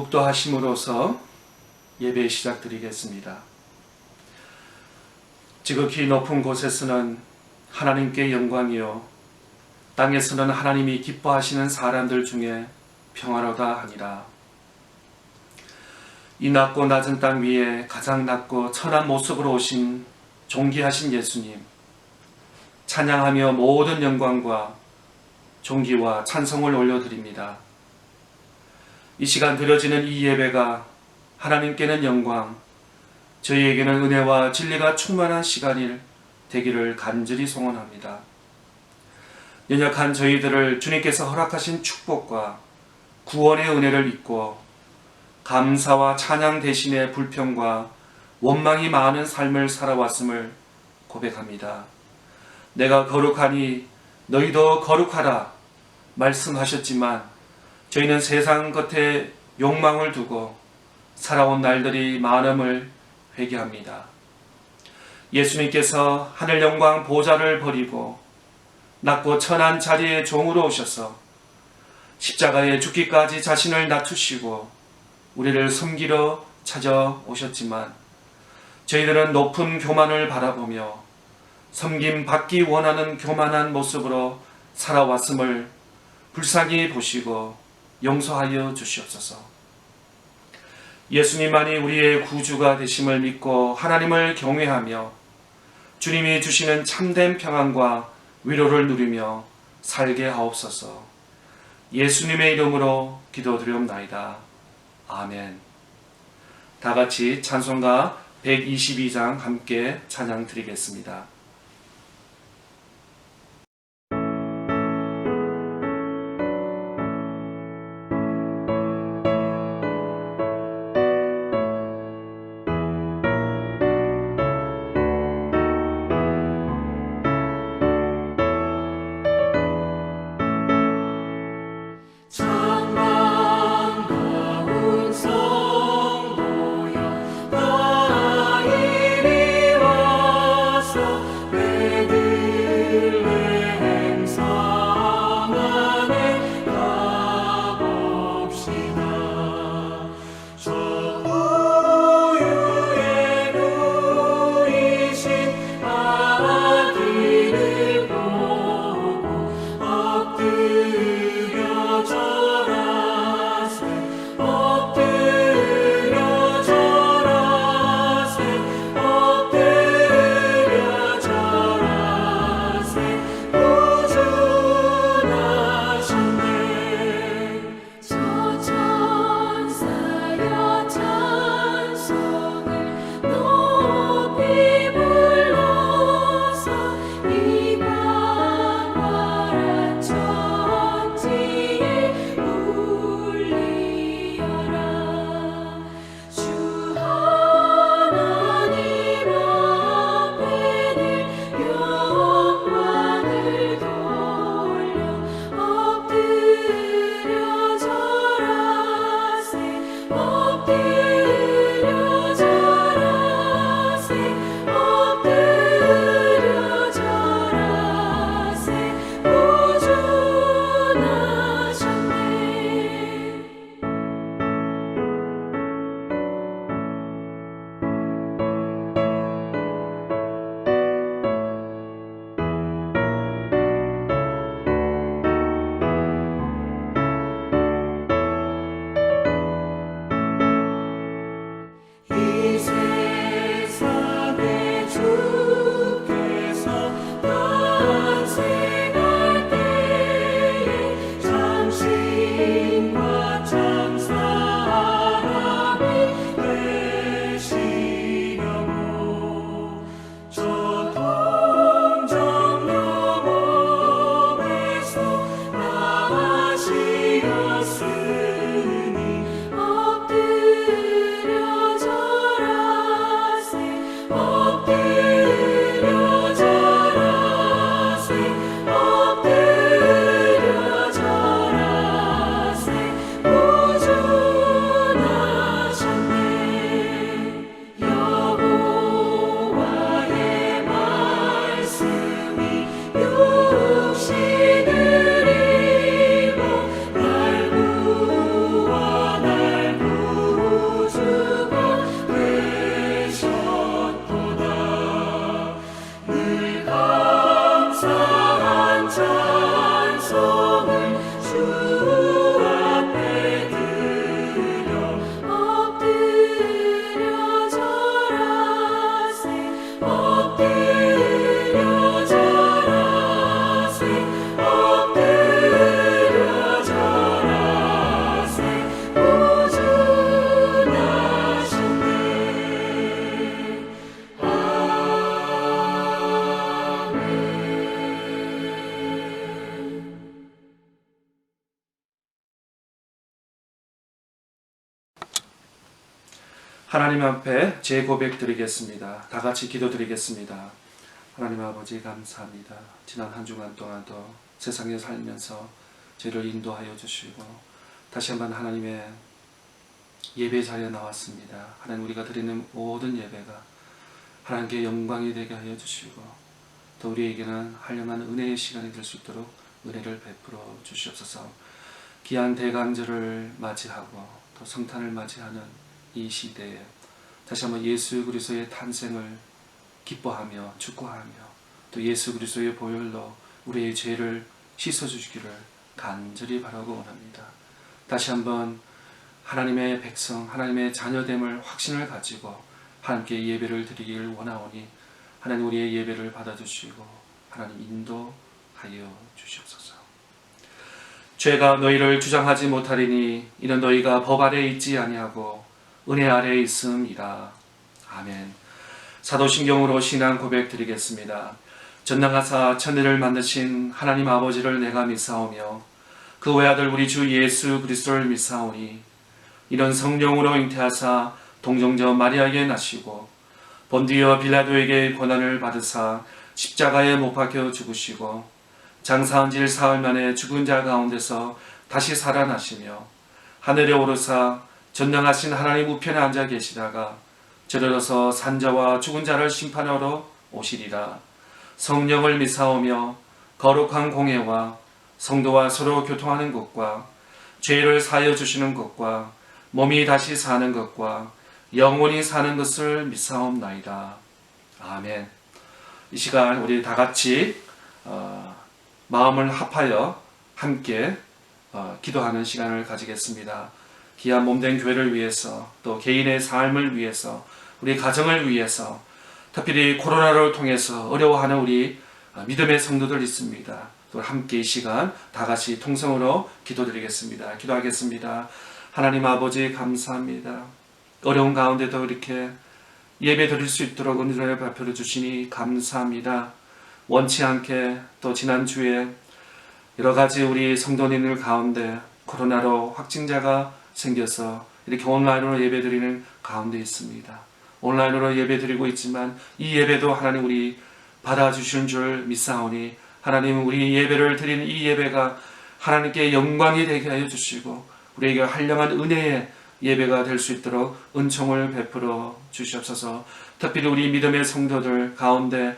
묵도하심으로써 예배 시작드리겠습니다. 지극히 높은 곳에서는 하나님께 영광이요 땅에서는 하나님이 기뻐하시는 사람들 중에 평화로다 하니라. 이 낮고 낮은 땅 위에 가장 낮고 천한 모습으로 오신 존귀하신 예수님, 찬양하며 모든 영광과 존귀와 찬송을 올려드립니다. 이 시간 드려지는 이 예배가 하나님께는 영광, 저희에게는 은혜와 진리가 충만한 시간이 되기를 간절히 소원합니다. 연약한 저희들을 주님께서 허락하신 축복과 구원의 은혜를 잊고 감사와 찬양 대신에 불평과 원망이 많은 삶을 살아왔음을 고백합니다. 내가 거룩하니 너희도 거룩하라 말씀하셨지만 저희는 세상 겉에 욕망을 두고 살아온 날들이 많음을 회개합니다. 예수님께서 하늘 영광 보좌를 버리고 낮고 천한 자리에 종으로 오셔서 십자가에 죽기까지 자신을 낮추시고 우리를 섬기러 찾아오셨지만 저희들은 높은 교만을 바라보며 섬김 받기 원하는 교만한 모습으로 살아왔음을 불쌍히 보시고 용서하여 주시옵소서. 예수님만이 우리의 구주가 되심을 믿고 하나님을 경외하며 주님이 주시는 참된 평안과 위로를 누리며 살게 하옵소서. 예수님의 이름으로 기도드리옵나이다. 아멘. 다 같이 찬송가 122장 함께 찬양 드리겠습니다. 다 이리 와서 하나님 앞에 제 고백 드리겠습니다. 다 같이 기도 드리겠습니다. 하나님 아버지 감사합니다. 지난 한 주간 동안도 세상에 살면서 저희를 인도하여 주시고 다시 한번 하나님의 예배 자리에 나왔습니다. 하나님 우리가 드리는 모든 예배가 하나님께 영광이 되게 하여 주시고 또 우리에게는 한량한 은혜의 시간이 될 수 있도록 은혜를 베풀어 주시옵소서. 귀한 대강절을 맞이하고 또 성탄을 맞이하는 이 시대에 다시 한번 예수 그리스도의 탄생을 기뻐하며 축구하며 또 예수 그리스도의 보혈로 우리의 죄를 씻어주시기를 간절히 바라고 원합니다. 다시 한번 하나님의 백성, 하나님의 자녀됨을 확신을 가지고 하나님께 예배를 드리길 원하오니 하나님 우리의 예배를 받아주시고 하나님 인도하여 주시옵소서. 죄가 너희를 주장하지 못하리니 이는 너희가 법 아래에 있지 아니하고 은혜 아래에 있음이라. 아멘. 사도신경으로 신앙 고백 드리겠습니다. 전능하사 천지를 만드신 하나님 아버지를 내가 믿사오며 그 외아들 우리 주 예수 그리스도를 믿사오니 이는 성령으로 잉태하사 동정녀 마리아에게 나시고 본디오 빌라도에게 고난을 받으사 십자가에 못 박혀 죽으시고 장사한 지 사흘 만에 죽은 자 가운데서 다시 살아나시며 하늘에 오르사 전능하신 하나님 우편에 앉아 계시다가 저리로서 산자와 죽은 자를 심판하러 오시리라. 성령을 믿사오며 거룩한 공회와 성도와 서로 교통하는 것과 죄를 사하여 주시는 것과 몸이 다시 사는 것과 영원히 사는 것을 믿사옵나이다. 아멘. 이 시간 우리 다 같이 마음을 합하여 함께 기도하는 시간을 가지겠습니다. 귀한 몸된 교회를 위해서 또 개인의 삶을 위해서 우리 가정을 위해서 특별히 코로나를 통해서 어려워하는 우리 믿음의 성도들 있습니다. 또 함께 이 시간 다 같이 통성으로 기도드리겠습니다. 기도하겠습니다. 하나님 아버지 감사합니다. 어려운 가운데도 이렇게 예배 드릴 수 있도록 은혜를 베풀어 주시니 감사합니다. 원치 않게 또 지난주에 여러 가지 우리 성도님들 가운데 코로나로 확진자가 생겨서 이렇게 온라인으로 예배 드리는 가운데 있습니다. 온라인으로 예배 드리고 있지만 이 예배도 하나님 우리 받아주시는 줄 믿사오니 하나님 우리 예배를 드리는 이 예배가 하나님께 영광이 되게 하여 주시고 우리에게 한량한 은혜의 예배가 될 수 있도록 은총을 베풀어 주시옵소서. 특별히 우리 믿음의 성도들 가운데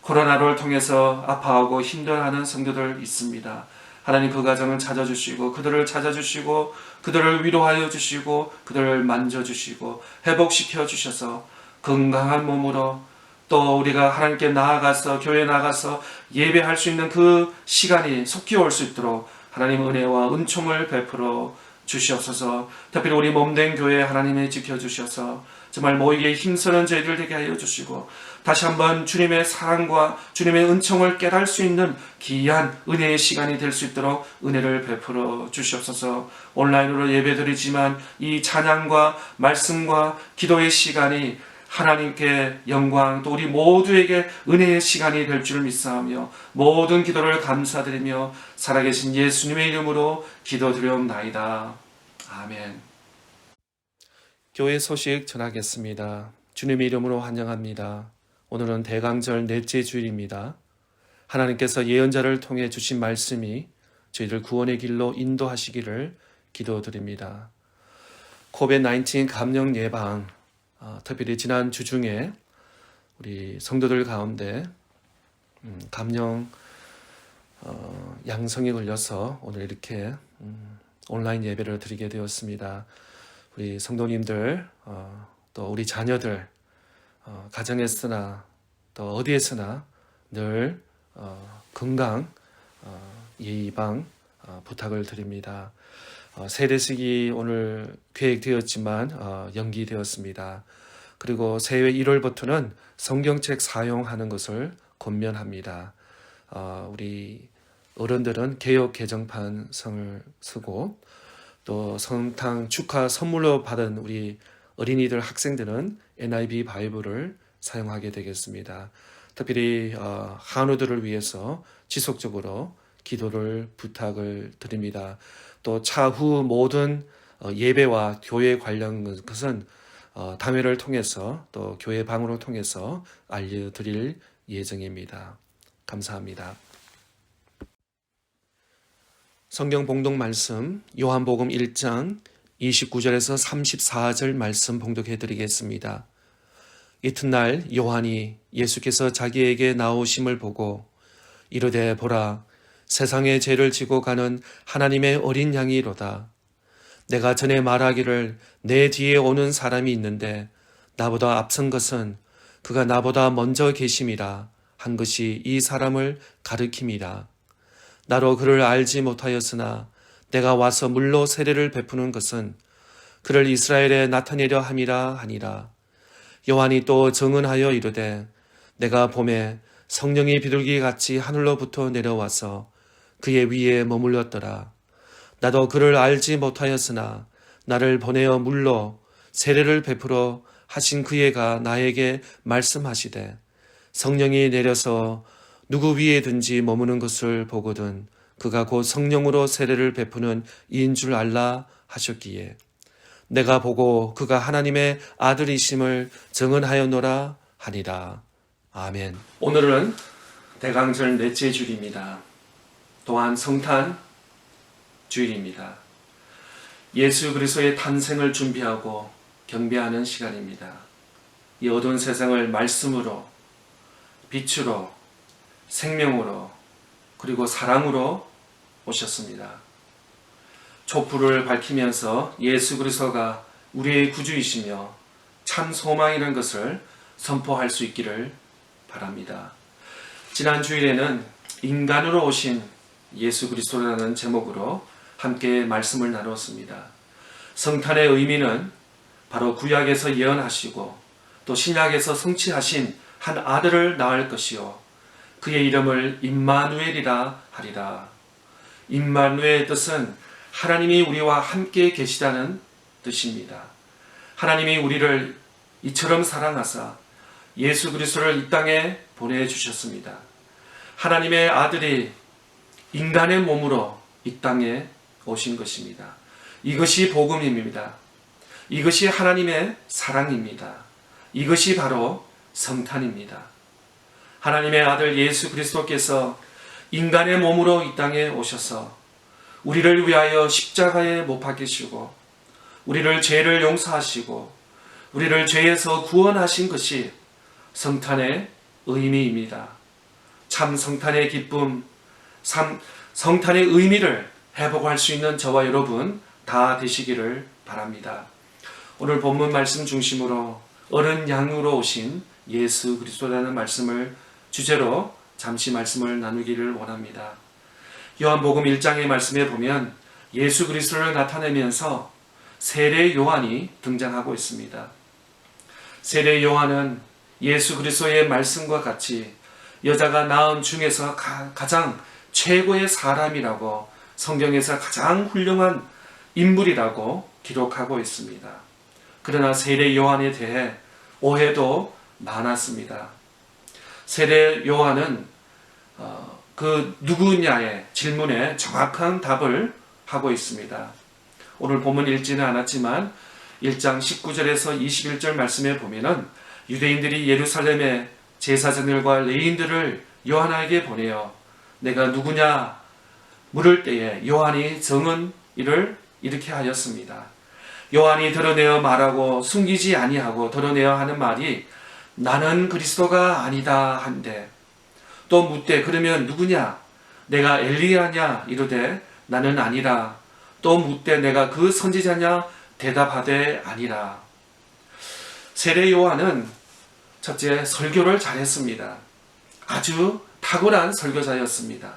코로나를 통해서 아파하고 힘들어하는 성도들 있습니다. 하나님 그 가정을 찾아주시고 그들을 찾아주시고 그들을 위로하여 주시고 그들을 만져주시고 회복시켜 주셔서 건강한 몸으로 또 우리가 하나님께 나아가서 교회에 나가서 예배할 수 있는 그 시간이 속히 올 수 있도록 하나님 은혜와 은총을 베풀어 주시옵소서. 특별히 우리 몸된 교회 하나님이 지켜주셔서 정말 모이기에 힘쓰는 저희들 되게 하여 주시고 다시 한번 주님의 사랑과 주님의 은총을 깨달을 수 있는 귀한 은혜의 시간이 될 수 있도록 은혜를 베풀어 주시옵소서. 온라인으로 예배드리지만 이 찬양과 말씀과 기도의 시간이 하나님께 영광 또 우리 모두에게 은혜의 시간이 될 줄 믿사오며 모든 기도를 감사드리며 살아계신 예수님의 이름으로 기도드리옵나이다. 아멘. 교회 소식 전하겠습니다. 주님의 이름으로 환영합니다. 오늘은 대강절 넷째 주일입니다. 하나님께서 예언자를 통해 주신 말씀이 저희들 구원의 길로 인도하시기를 기도드립니다. 코비드-19 감염 예방 특별히 지난 주 중에 우리 성도들 가운데 감염 양성이 걸려서 오늘 이렇게 온라인 예배를 드리게 되었습니다. 우리 성도님들 또 우리 자녀들 가정에서나 또 어디에서나 늘 건강 예방 부탁을 드립니다. 세례식이 오늘 계획되었지만 연기되었습니다. 그리고 새해 1월부터는 성경책 사용하는 것을 권면합니다. 우리 어른들은 개역 개정판성을 쓰고 또 성탄 축하 선물로 받은 우리 어린이들 학생들은 NIV 바이블을 사용하게 되겠습니다. 특별히 한우들을 위해서 지속적으로 기도를 부탁을 드립니다. 또 차후 모든 예배와 교회 관련 것은 당회를 통해서 또 교회 방으로 통해서 알려드릴 예정입니다. 감사합니다. 성경 봉독 말씀 요한복음 1장 29절에서 34절 말씀 봉독해 드리겠습니다. 이튿날 요한이 예수께서 자기에게 나오심을 보고 이르되 보라 세상의 죄를 지고 가는 하나님의 어린 양이로다. 내가 전에 말하기를 내 뒤에 오는 사람이 있는데 나보다 앞선 것은 그가 나보다 먼저 계심이라 한 것이 이 사람을 가리킴이라. 나로 그를 알지 못하였으나 내가 와서 물로 세례를 베푸는 것은 그를 이스라엘에 나타내려 함이라 하니라. 요한이 또 증언하여 이르되 내가 봄에 성령이 비둘기같이 하늘로부터 내려와서 그의 위에 머물렀더라. 나도 그를 알지 못하였으나 나를 보내어 물로 세례를 베풀어 하신 그애가 나에게 말씀하시되 성령이 내려서 누구 위에든지 머무는 것을 보거든 그가 곧 성령으로 세례를 베푸는 이인 줄 알라 하셨기에 내가 보고 그가 하나님의 아들이심을 증언하였노라 하니라. 아멘. 오늘은 대강절 넷째 주일입니다. 또한 성탄 주일입니다. 예수 그리스도의 탄생을 준비하고 경배하는 시간입니다. 이 어두운 세상을 말씀으로, 빛으로, 생명으로, 그리고 사랑으로 오셨습니다. 촛불을 밝히면서 예수 그리스도가 우리의 구주이시며 참 소망이라는 것을 선포할 수 있기를 바랍니다. 지난 주일에는 인간으로 오신 예수 그리스도라는 제목으로 함께 말씀을 나누었습니다. 성탄의 의미는 바로 구약에서 예언하시고 또 신약에서 성취하신 한 아들을 낳을 것이요 그의 이름을 임마누엘이라 하리라. 임마누엘의 뜻은 하나님이 우리와 함께 계시다는 뜻입니다. 하나님이 우리를 이처럼 사랑하사 예수 그리스도를 이 땅에 보내주셨습니다. 하나님의 아들이 인간의 몸으로 이 땅에 오신 것입니다. 이것이 복음입니다. 이것이 하나님의 사랑입니다. 이것이 바로 성탄입니다. 하나님의 아들 예수 그리스도께서 인간의 몸으로 이 땅에 오셔서 우리를 위하여 십자가에 못 박히시고 우리를 죄를 용서하시고 우리를 죄에서 구원하신 것이 성탄의 의미입니다. 참 성탄의 기쁨, 성탄의 의미를 회복할 수 있는 저와 여러분 다 되시기를 바랍니다. 오늘 본문 말씀 중심으로 어른 양으로 오신 예수 그리스도라는 말씀을 주제로 잠시 말씀을 나누기를 원합니다. 요한복음 1장의 말씀에 보면 예수 그리스도를 나타내면서 세례 요한이 등장하고 있습니다. 세례 요한은 예수 그리스도의 말씀과 같이 여자가 낳은 중에서 가장 최고의 사람이라고 성경에서 가장 훌륭한 인물이라고 기록하고 있습니다. 그러나 세례 요한에 대해 오해도 많았습니다. 세례 요한은 그 누구냐의 질문에 정확한 답을 하고 있습니다. 오늘 본문 읽지는 않았지만 1장 19절에서 21절 말씀에 보면은 유대인들이 예루살렘에 제사장들과 레위인들을 요한에게 보내어 내가 누구냐 물을 때에 요한이 정은 이를 이렇게 하였습니다. 요한이 드러내어 말하고 숨기지 아니하고 드러내어 하는 말이 나는 그리스도가 아니다 한데 또 묻되 그러면 누구냐 내가 엘리야냐 이르되 나는 아니라 또 묻되 내가 그 선지자냐 대답하되 아니라. 세례 요한은 첫째 설교를 잘했습니다. 아주 탁월한 설교자였습니다.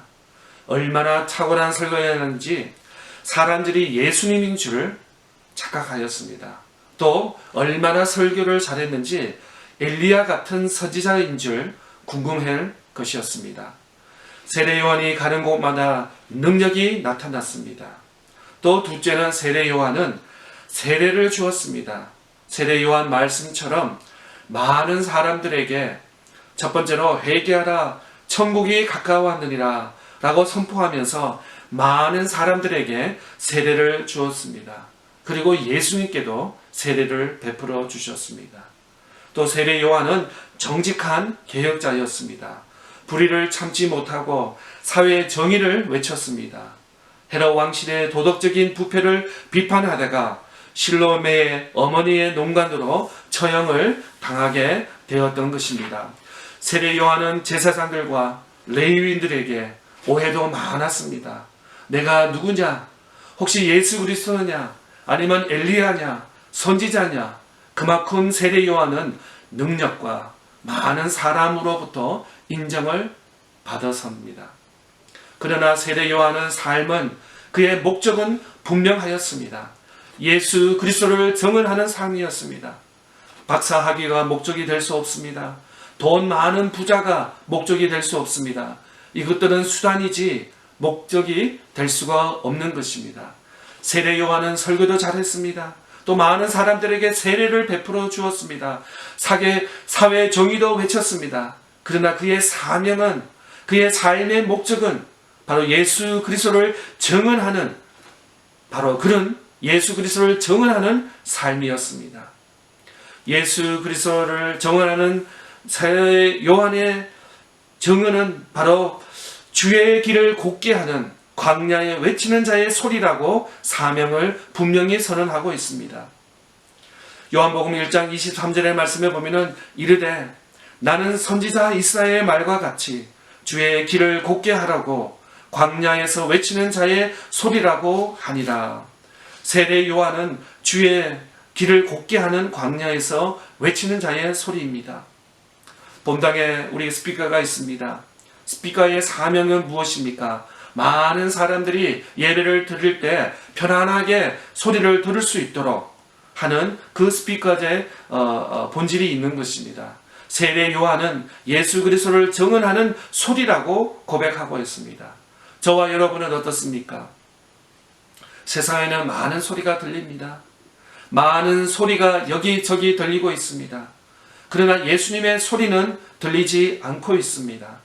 얼마나 탁월한 설교였는지 사람들이 예수님인 줄 착각하였습니다. 또 얼마나 설교를 잘했는지 엘리야 같은 선지자인 줄 궁금할 것이었습니다. 세례 요한이 가는 곳마다 능력이 나타났습니다. 또 둘째는 세례 요한은 세례를 주었습니다. 세례 요한 말씀처럼 많은 사람들에게 첫 번째로 회개하라 천국이 가까워왔느니라 라고 선포하면서 많은 사람들에게 세례를 주었습니다. 그리고 예수님께도 세례를 베풀어 주셨습니다. 또 세례 요한은 정직한 개혁자였습니다. 불의를 참지 못하고 사회의 정의를 외쳤습니다. 헤롯 왕실의 도덕적인 부패를 비판하다가 실로메의 어머니의 농간으로 처형을 당하게 되었던 것입니다. 세례 요한은 제사장들과 레위인들에게 오해도 많았습니다. 내가 누구냐? 혹시 예수 그리스도냐? 아니면 엘리야냐? 선지자냐? 그만큼 세례 요한은 능력과 많은 사람으로부터 인정을 받아섭니다. 그러나 세례 요한의 삶은 그의 목적은 분명하였습니다. 예수 그리스도를 증언하는 삶이었습니다. 박사학위가 목적이 될 수 없습니다. 돈 많은 부자가 목적이 될 수 없습니다. 이것들은 수단이지 목적이 될 수가 없는 것입니다. 세례 요한은 설교도 잘했습니다. 또 많은 사람들에게 세례를 베풀어 주었습니다. 사회 정의도 외쳤습니다. 그러나 그의 사명은, 그의 삶의 목적은 바로 예수 그리스도를 증언하는, 바로 그런 예수 그리스도를 증언하는 삶이었습니다. 예수 그리스도를 증언하는 세례 요한의 증언은 바로 주의 길을 곧게 하는 광야에 외치는 자의 소리라고 사명을 분명히 선언하고 있습니다. 요한복음 1장 23절의 말씀에 보면은 이르되 나는 선지자 이사야의 말과 같이 주의 길을 곧게 하라고 광야에서 외치는 자의 소리라고 하니라. 세례 요한은 주의 길을 곧게 하는 광야에서 외치는 자의 소리입니다. 본당에 우리 스피커가 있습니다. 스피커의 사명은 무엇입니까? 많은 사람들이 예배를 드릴 때 편안하게 소리를 들을 수 있도록 하는 그 스피커의 본질이 있는 것입니다. 세례 요한은 예수 그리스도를 증언하는 소리라고 고백하고 있습니다. 저와 여러분은 어떻습니까? 세상에는 많은 소리가 들립니다. 많은 소리가 여기저기 들리고 있습니다. 그러나 예수님의 소리는 들리지 않고 있습니다.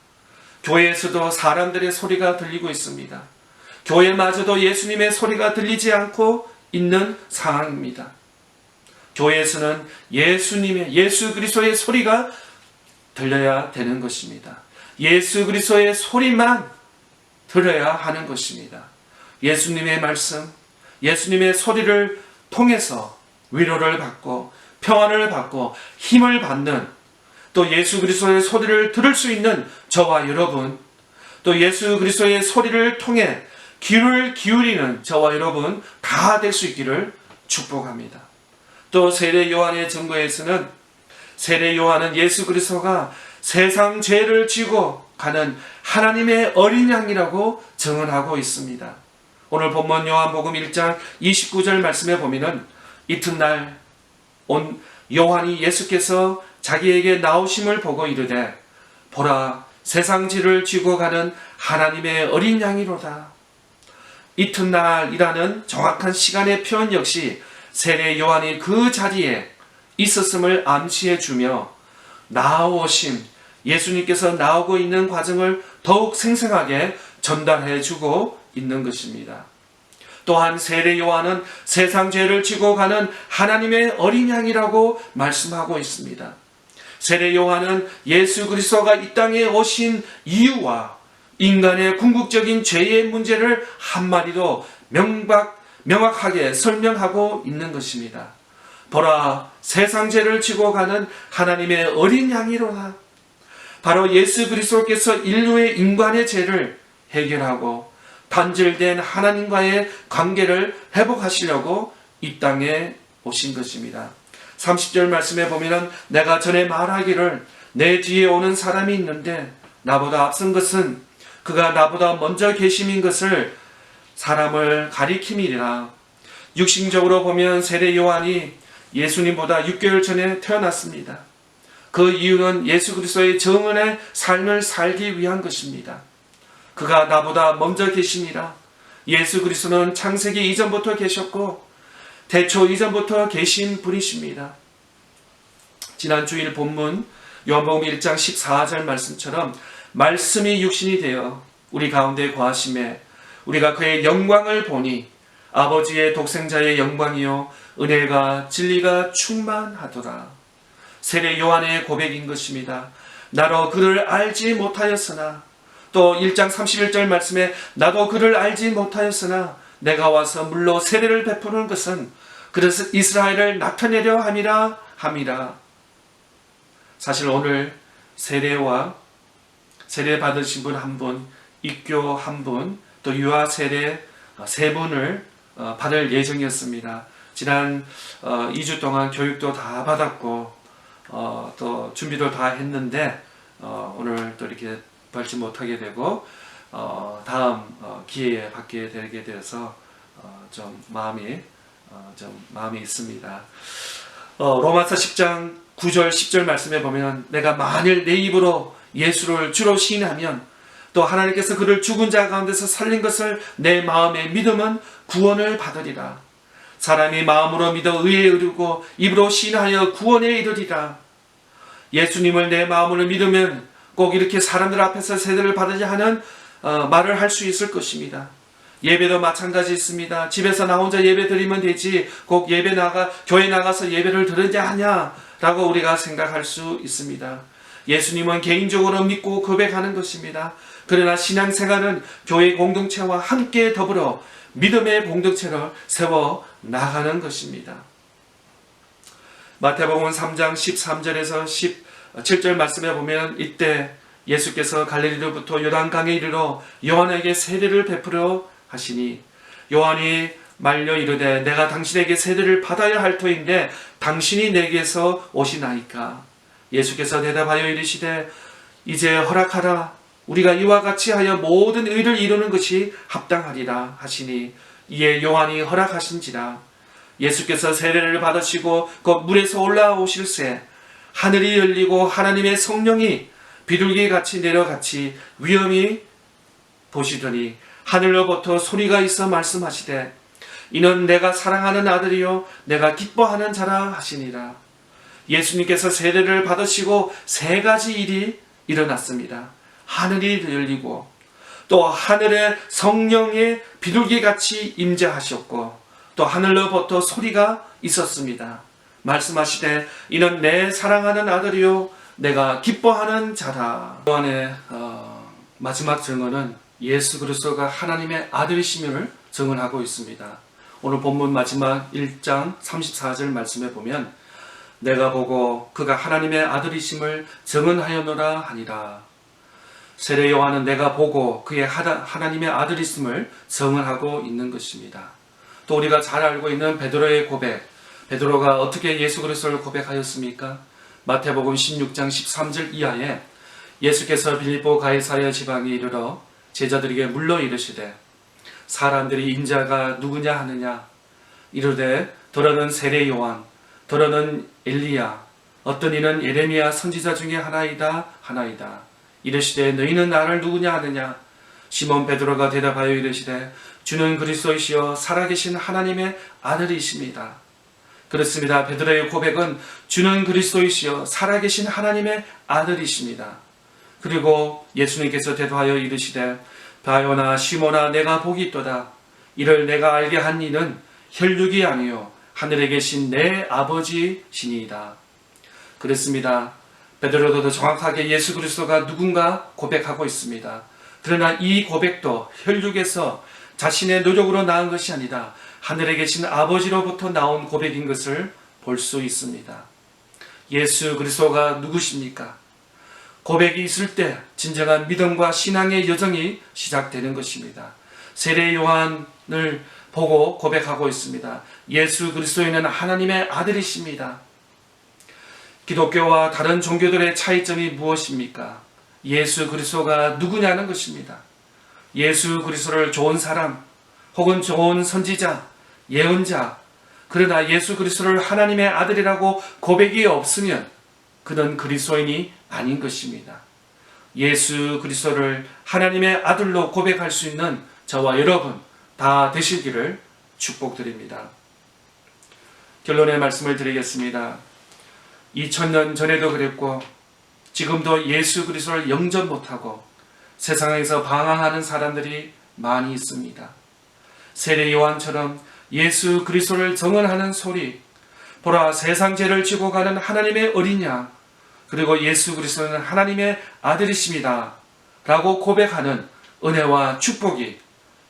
교회에서도 사람들의 소리가 들리고 있습니다. 교회마저도 예수님의 소리가 들리지 않고 있는 상황입니다. 교회에서는 예수 그리스도의 소리가 들려야 되는 것입니다. 예수 그리스도의 소리만 들어야 하는 것입니다. 예수님의 말씀, 예수님의 소리를 통해서 위로를 받고 평안을 받고 힘을 받는, 또 예수 그리스도의 소리를 들을 수 있는 저와 여러분, 또 예수 그리스도의 소리를 통해 귀를 기울이는 저와 여러분 다 될 수 있기를 축복합니다. 또 세례 요한의 증거에서는 세례 요한은 예수 그리스도가 세상 죄를 지고 가는 하나님의 어린 양이라고 증언하고 있습니다. 오늘 본문 요한복음 1장 29절 말씀에 보면은 이튿날 온 요한이 예수께서 자기에게 나오심을 보고 이르되 보라 세상 죄를 지고 가는 하나님의 어린 양이로다. 이튿날이라는 정확한 시간의 표현 역시 세례 요한이 그 자리에 있었음을 암시해 주며 나오심, 예수님께서 나오고 있는 과정을 더욱 생생하게 전달해 주고 있는 것입니다. 또한 세례 요한은 세상 죄를 지고 가는 하나님의 어린 양이라고 말씀하고 있습니다. 세례 요한은 예수 그리스도가 이 땅에 오신 이유와 인간의 궁극적인 죄의 문제를 한마디로 명확하게 설명하고 있는 것입니다. 보라, 세상 죄를 지고 가는 하나님의 어린 양이로다. 바로 예수 그리스도께서 인류의 인간의 죄를 해결하고 단절된 하나님과의 관계를 회복하시려고 이 땅에 오신 것입니다. 30절 말씀에 보면 내가 전에 말하기를 내 뒤에 오는 사람이 있는데 나보다 앞선 것은 그가 나보다 먼저 계심인 것을 사람을 가리킴이라. 육신적으로 보면 세례 요한이 예수님보다 6개월 전에 태어났습니다. 그 이유는 예수 그리스도의 정언의 삶을 살기 위한 것입니다. 그가 나보다 먼저 계심이라. 예수 그리스도는 창세기 이전부터 계셨고 태초 이전부터 계신 분이십니다. 지난 주일 본문 요한복음 1장 14절 말씀처럼 말씀이 육신이 되어 우리 가운데 거하심에 우리가 그의 영광을 보니 아버지의 독생자의 영광이요 은혜가 진리가 충만하더라. 세례 요한의 고백인 것입니다. 나로 그를 알지 못하였으나, 또 1장 31절 말씀에 나도 그를 알지 못하였으나 내가 와서 물로 세례를 베푸는 것은 그래서 이스라엘을 나타내려 함이라. 사실 오늘 세례와 세례 받으신 분 한 분, 입교 한 분, 또 유아 세례 세 분을 받을 예정이었습니다. 지난 2주 동안 교육도 다 받았고 또 준비도 다 했는데 오늘 또 이렇게 받지 못하게 되고 다음 기회에 받게 되게 되어서 좀 마음이 있습니다. 로마서 10장 9절 10절 말씀에 보면 내가 만일 내 입으로 예수를 주로 시인하면 또 하나님께서 그를 죽은 자 가운데서 살린 것을 내 마음에 믿으면 구원을 받으리라. 사람이 마음으로 믿어 의에 이르고 입으로 시인하여 구원에 이르리라. 예수님을 내 마음으로 믿으면 꼭 이렇게 사람들 앞에서 세례를 받으자 하는 말을 할 수 있을 것입니다. 예배도 마찬가지 있습니다. 집에서 나 혼자 예배 드리면 되지 꼭 교회 나가서 예배를 드리냐 하냐라고 우리가 생각할 수 있습니다. 예수님은 개인적으로 믿고 고백하는 것입니다. 그러나 신앙생활은 교회 공동체와 함께 더불어 믿음의 공동체를 세워 나가는 것입니다. 마태복음 3장 13절에서 17절 말씀에 보면 이때 예수께서 갈릴리로부터 요단강에 이르러 요한에게 세례를 베푸려 하시니 요한이 말려 이르되 내가 당신에게 세례를 받아야 할 터인데 당신이 내게서 오시나이까. 예수께서 대답하여 이르시되 이제 허락하라. 우리가 이와 같이 하여 모든 의를 이루는 것이 합당하리라 하시니 이에 요한이 허락하신지라. 예수께서 세례를 받으시고 곧 물에서 올라오실새 하늘이 열리고 하나님의 성령이 비둘기같이 내려같이 위엄히 보시더니 하늘로부터 소리가 있어 말씀하시되 이는 내가 사랑하는 아들이요 내가 기뻐하는 자라 하시니라. 예수님께서 세례를 받으시고 세 가지 일이 일어났습니다. 하늘이 열리고 또 하늘에 성령의 비둘기같이 임재하셨고 또 하늘로부터 소리가 있었습니다. 말씀하시되 이는 내 사랑하는 아들이요 내가 기뻐하는 자라. 요한의 마지막 증언은 예수 그리스도가 하나님의 아들이심을 증언하고 있습니다. 오늘 본문 마지막 1장 34절 말씀에 보면 내가 보고 그가 하나님의 아들이심을 증언하였노라 하니라. 세례 요한은 내가 보고 그의 하나님의 아들이심을 증언하고 있는 것입니다. 또 우리가 잘 알고 있는 베드로의 고백, 베드로가 어떻게 예수 그리스도를 고백하였습니까? 마태복음 16장 13절 이하에 예수께서 빌립보 가이사랴 지방에 이르러 제자들에게 물러 이르시되 사람들이 인자가 누구냐 하느냐 이르되 더러는 세례 요한 더러는 엘리야 어떤 이는 예레미야 선지자 중에 하나이다 이르시되 너희는 나를 누구냐 하느냐 시몬 베드로가 대답하여 이르시되 주는 그리스도이시여 살아계신 하나님의 아들이십니다. 그렇습니다. 베드로의 고백은 주는 그리스도이시여 살아계신 하나님의 아들이십니다. 그리고 예수님께서 대답하여 이르시되 바요나 시몬아 내가 복이 있도다. 이를 내가 알게 한 이는 혈육이 아니요 하늘에 계신 내 아버지시니이다. 그렇습니다. 베드로도 더 정확하게 예수 그리스도가 누군가 고백하고 있습니다. 그러나 이 고백도 혈육에서 자신의 노력으로 낳은 것이 아니라 하늘에 계신 아버지로부터 나온 고백인 것을 볼 수 있습니다. 예수 그리스도가 누구십니까? 고백이 있을 때 진정한 믿음과 신앙의 여정이 시작되는 것입니다. 세례 요한을 보고 고백하고 있습니다. 예수 그리스도는 하나님의 아들이십니다. 기독교와 다른 종교들의 차이점이 무엇입니까? 예수 그리스도가 누구냐는 것입니다. 예수 그리스도를 좋은 사람 혹은 좋은 선지자, 예언자, 그러나 예수 그리스도를 하나님의 아들이라고 고백이 없으면 그는 그리스도인이 아닌 것입니다. 예수 그리스도를 하나님의 아들로 고백할 수 있는 저와 여러분 다 되시기를 축복드립니다. 결론의 말씀을 드리겠습니다. 2000년 전에도 그랬고 지금도 예수 그리스도를 영접 못하고 세상에서 방황하는 사람들이 많이 있습니다. 세례 요한처럼 예수 그리스도를 증언하는 소리, 보라 세상 죄를 지고 가는 하나님의 어린 양, 그리고 예수 그리스도는 하나님의 아들이십니다 라고 고백하는 은혜와 축복이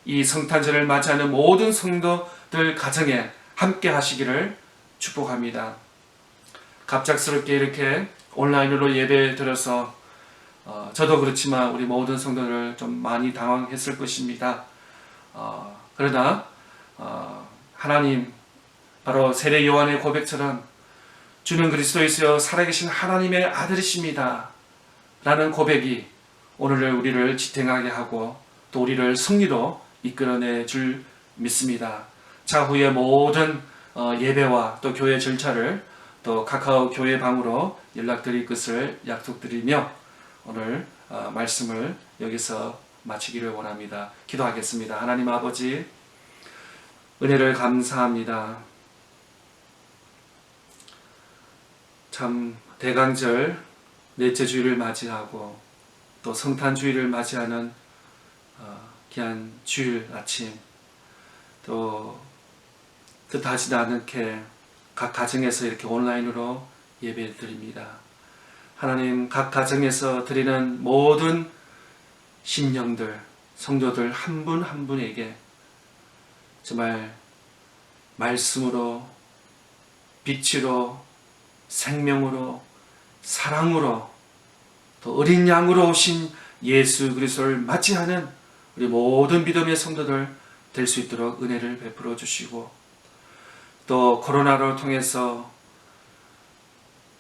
이 성탄절을 맞이하는 모든 성도들 가정에 함께 하시기를 축복합니다. 갑작스럽게 이렇게 온라인으로 예배 드려서 저도 그렇지만 우리 모든 성도들 좀 많이 당황했을 것입니다. 그러나 하나님, 바로 세례 요한의 고백처럼 주는 그리스도이시여 살아계신 하나님의 아들이십니다 라는 고백이 오늘을 우리를 지탱하게 하고 또 우리를 승리로 이끌어내 줄 믿습니다. 차후에 모든 예배와 또 교회 절차를 또 카카오 교회 방으로 연락드릴 것을 약속드리며 오늘 말씀을 여기서 마치기를 원합니다. 기도하겠습니다. 하나님 아버지, 은혜를 감사합니다. 참 대강절 넷째 주일을 맞이하고 또 성탄 주일을 맞이하는 귀한 주일 아침, 또 뜻하지 않게 각 가정에서 이렇게 온라인으로 예배를 드립니다. 하나님, 각 가정에서 드리는 모든 신령들, 성도들 한 분 한 분에게 정말 말씀으로, 빛으로, 생명으로, 사랑으로, 또 어린 양으로 오신 예수 그리스도를 맞이하는 우리 모든 믿음의 성도들 될 수 있도록 은혜를 베풀어 주시고, 또 코로나를 통해서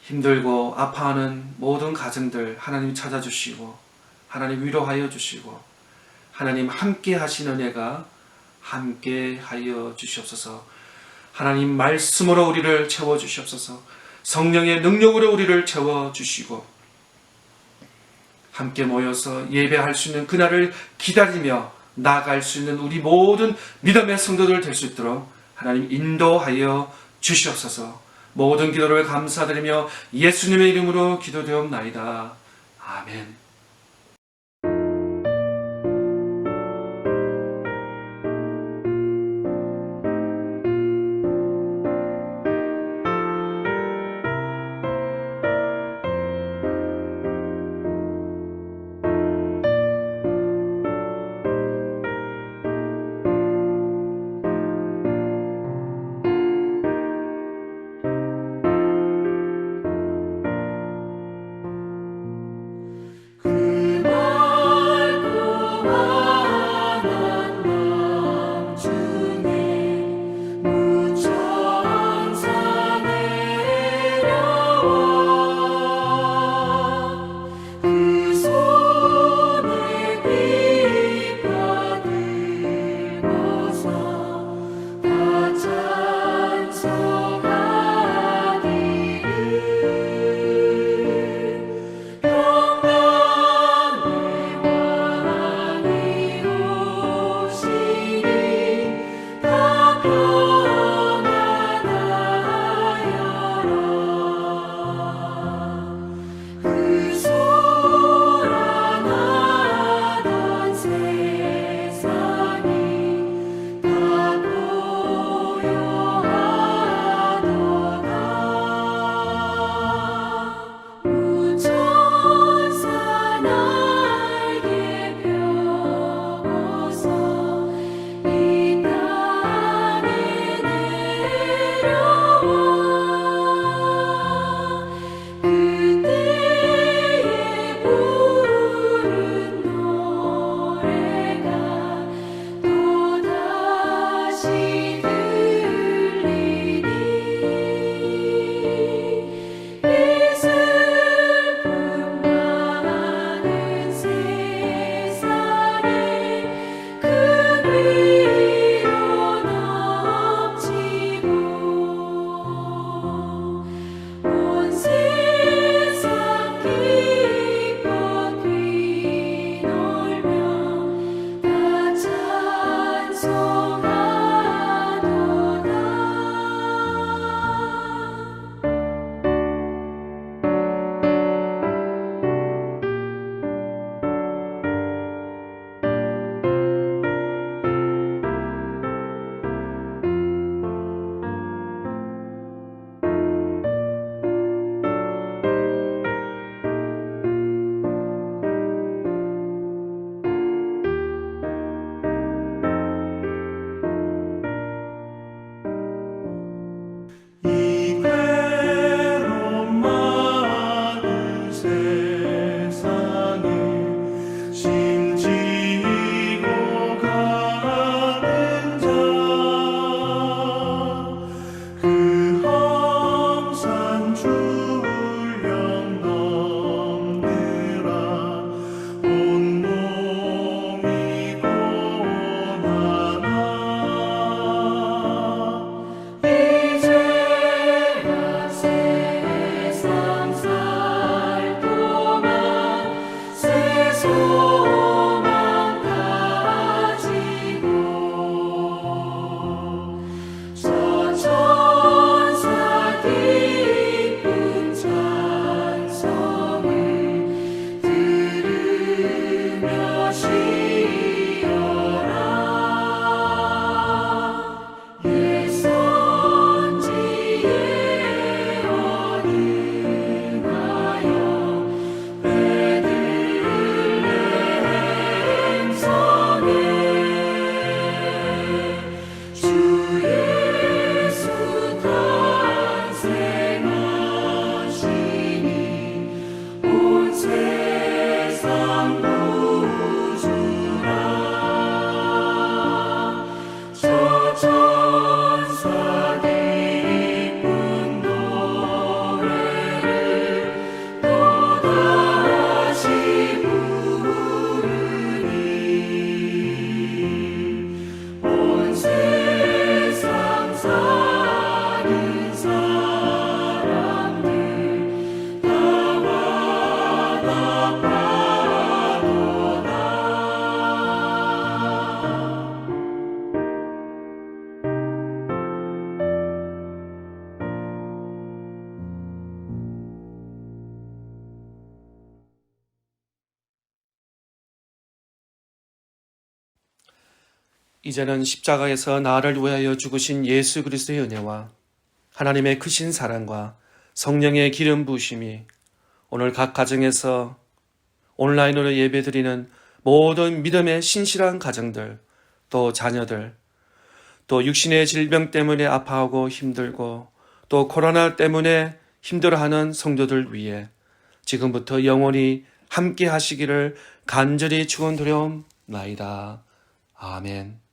힘들고 아파하는 모든 가정들 하나님 찾아주시고 하나님 위로하여 주시고 하나님 함께 하신 은혜가 함께 하여 주시옵소서. 하나님 말씀으로 우리를 채워주시옵소서. 성령의 능력으로 우리를 채워주시고 함께 모여서 예배할 수 있는 그날을 기다리며 나아갈 수 있는 우리 모든 믿음의 성도들 될 수 있도록 하나님 인도하여 주시옵소서. 모든 기도를 감사드리며 예수님의 이름으로 기도되옵나이다. 아멘. 이제는 십자가에서 나를 위하여 죽으신 예수 그리스도의 은혜와 하나님의 크신 사랑과 성령의 기름 부으심이 오늘 각 가정에서 온라인으로 예배드리는 모든 믿음의 신실한 가정들, 또 자녀들, 또 육신의 질병 때문에 아파하고 힘들고 또 코로나 때문에 힘들어하는 성도들 위해 지금부터 영원히 함께 하시기를 간절히 축원드려옵나이다. 아멘.